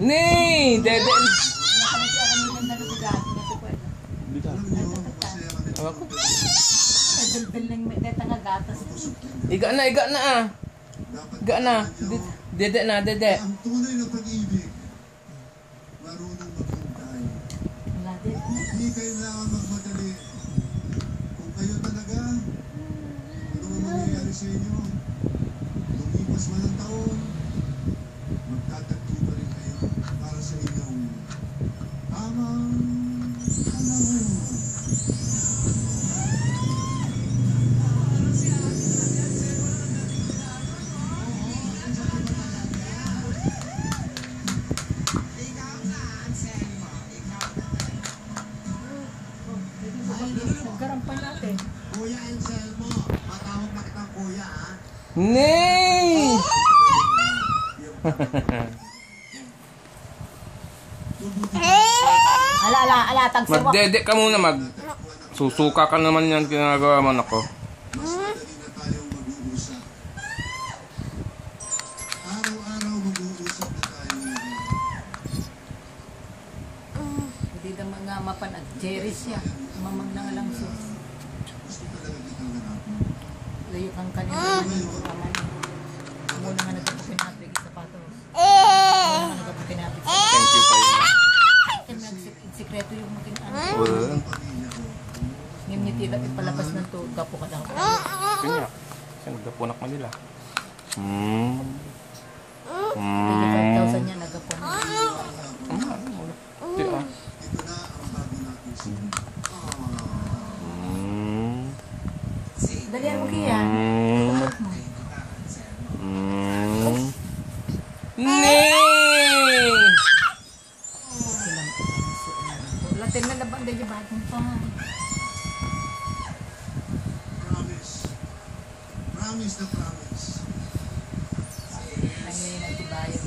Nee, dede. Iga na ah. Iga na. Dede na, dede. Ang tunay na pag-ibig, marunong maghintay. Hindi kailangan magmadali. Kung kayo talaga, ano ang mangyayari sa inyo? Lumipas man ang taon, magtatagpo pa rin kayo para sa inyong tamang panahon. Garampay natin. Kuya Anselmo, matawag na kitang kuya, ha? Nee! Ala, tagsiwa. Magdede ka muna, susuka ka naman yan ginagawa mo nako. Mas madali na tayong mag-uusap. Araw-araw mag-uusap na tayo. Hindi naman nga mapanag. Jerry siya. Mamang na nga lang sus. Gusto talaga kitang ganapin. Layo kang kanina. Kamay. Muna nga nagpapinapig sa patos. Muna nga nagpapinapig sa patos. Thank you pa yun. Sikreto yung maging ano. Well, Ngimnitila ipalabas ng to. Gapo ka daw. kanya. Kasi nagdapunak mo nila. 5,000 niya nagapo na. Di ah. Ito na ang bago natin sila. Dalihan mo kaya. Nee! Latin na labang dahil bagong pa. Promise. Promise na promise. Nangyay na tibayan.